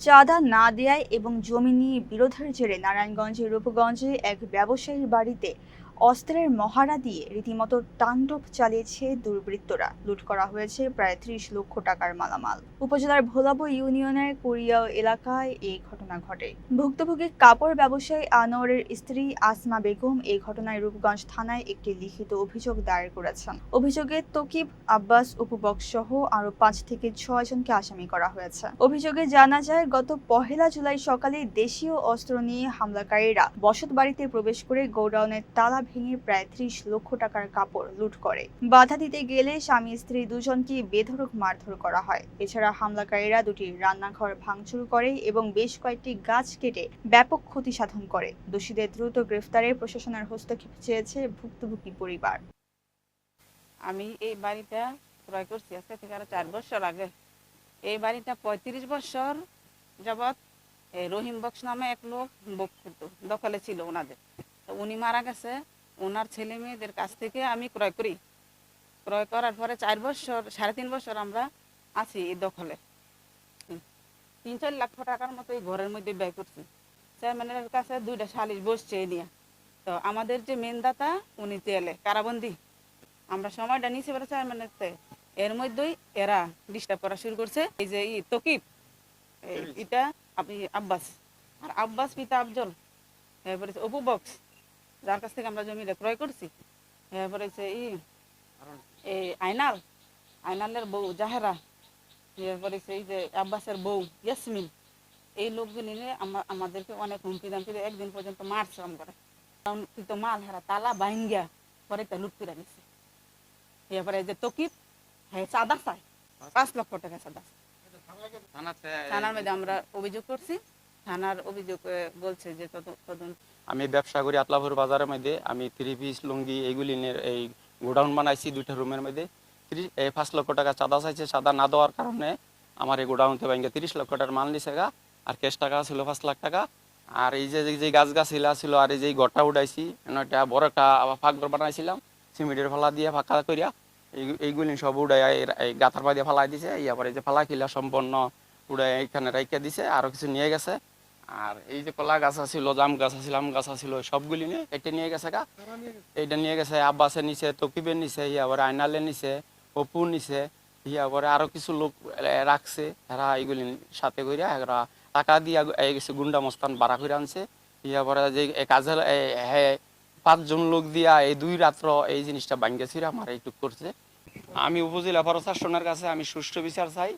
চাঁদা না দেয়ায় এবং জমি নিয়ে বিরোধের জেরে নারায়ণগঞ্জের রূপগঞ্জে এক ব্যবসায়ীর বাড়িতে অস্ত্রের মহড়া দিয়ে রীতিমতো তাণ্ডব চালিয়েছে দুর্বৃত্তরা। লুট করা হয়েছে প্রায় ৩০ লক্ষ টাকার মালামাল। উপজেলার ভোলাবো ইউনিয়নের কুরিয়া এলাকায় এই ঘটনা ঘটে। ভুক্তভোগী কাপড় ব্যবসায়ী আনোয়ারের স্ত্রী আসমা বেগম এই ঘটনায় রূপগঞ্জ থানায় একটি লিখিত অভিযোগ দায়ের করেছেন। অভিযোগে তকিব, আব্বাস, উপবক্স সহ আরো ৫ থেকে ৬ জনকে আসামি করা হয়েছে। অভিযোগে জানা যায়, গত ১ জুলাই সকালে দেশীয় অস্ত্র নিয়ে হামলাকারীরা বসতবাড়িতে প্রবেশ করে গোডাউনের তালা ভেঙে প্রায় ৩০ লক্ষ টাকার কাপড় লুট করে। বাধা দিতে গেলে স্বামী স্ত্রী দুজনকে বেধড়ক মারধর করা হয়। এছাড়া হামলাকারীরা দুটি রান্নাঘর ভাঙচুর করে এবং বেশ কয়েকটি গাছ কেটে ব্যাপক ক্ষতি সাধন করে। দোষীদের দ্রুত গ্রেফতারে প্রশাসনের হস্তক্ষেপ চেয়েছে ভুক্তভোগী পরিবার। আমি এই বাড়িটা ক্রয় করছি আজকে থেকে আরো ৪ বছর আগে। এই বাড়িটা ৩৫ বছর যাবৎ রহিম বক্স নামে এক লোক দখলে ছিল ওনাদের। তো উনি মারা গেছে, ওনার ছেলে মেয়েদের কাছ থেকে আমি ক্রয় করি। ক্রয় করার পরে ৪ বছর, ৩.৫ বছর আমরা আছি এই দখলে। ৩-৪ লাখ টাকার মতো এই ঘরের মধ্যে ব্যয় করছি। চেয়ারম্যানের কাছে ২টা সালিশ বসছে এ নিয়ে। তো আমাদের যে মেন দাতা উনি জেলে কারাবন্দি। আমরা সময়টা নিচে বেড়েছে চেয়ারম্যানের, এর মধ্যেই এরা ডিস্টার্ব করা শুরু করছে। এই যে তকিব, এটা আপনি আব্বাস, আর আব্বাস পিতা আফজল, এরপরে অপু বক্স যার কাছ থেকে আমরা জমিটা ক্রয় করছি, এরপরে এই আইনালের বউ জাহেরা, এরপরে এই যে আব্বাসের বউ ইয়াসমিন, এই লোকগুলি নিয়ে আমাদেরকে অনেক হুমকি দামকি একদিন পর্যন্ত মারছে। আমরা কিন্তু মাল হারা তালা বাইঙ্গা পরে একটা লুট করে নিচ্ছে। এরপরে যে তকিব, হ্যাঁ চাঁদা চায় ৫ লক্ষ টাকা চাঁদা। থানার মধ্যে আমরা অভিযোগ করছি, থানার অভিযোগ বলছে যে তদন্ত। আমি ব্যবসা করি আতলাপুর বাজারের মধ্যে। আমি 3 পিস লুঙ্গি এইগুলি এই গোডাউন বানাইছি 2টা রুমের মধ্যে। ৫ লক্ষ টাকা চাঁদা চাইছে। চাঁদা না দেওয়ার কারণে আমার এই গোডাউনতে ভাঙ্গে 30 লক্ষ টাকার মাল নিছে গা। আর ক্যাশ টাকা ছিল 5 লাখ টাকা। আর এই যে গাছ গাছিলা ছিল আর এই যে ঘরটা উঠাইছি, একটা বড় একটা ফাঁকঘর বানাইছিলাম সিমেন্টের ফালা দিয়ে ফাঁকা করিয়া, এইগুলি সব উড়াই এই গাথার পা দিয়ে ফালাই দিছে। ইয়ারপরে যে ফালা খিলা সম্পন্ন উড়াই এইখানে রাইখা দিছে, আরো কিছু নিয়ে গেছে। আর এই যে কলা গাছ ছিল, জাম গাছ ছিল, আম গাছ ছিল, সবগুলি নিয়ে এটা নিয়ে গেছে গা। এইটা নিয়ে গেছে আব্বাসের নিচে, তকিবের নিচে, ইয়ারপরে আইনালের নিচে, অপুর নিচে, ইয়ারপরে আরো কিছু লোক রাখছে। এরা এইগুলি সাথে করিয়া এরা টাকা দিয়া গেছে, গুন্ডা মস্তান ভাড়া করে আনছে। ইয়ারপরে যে কাজে 5 জন লোক দিয়া এই 2 রাত্র এই জিনিসটা ভাঙ্গেছিল আমার এইটুক করছে। আমি উপজেলা প্রশাসনের কাছে আমি সুষ্ঠু বিচার চাই।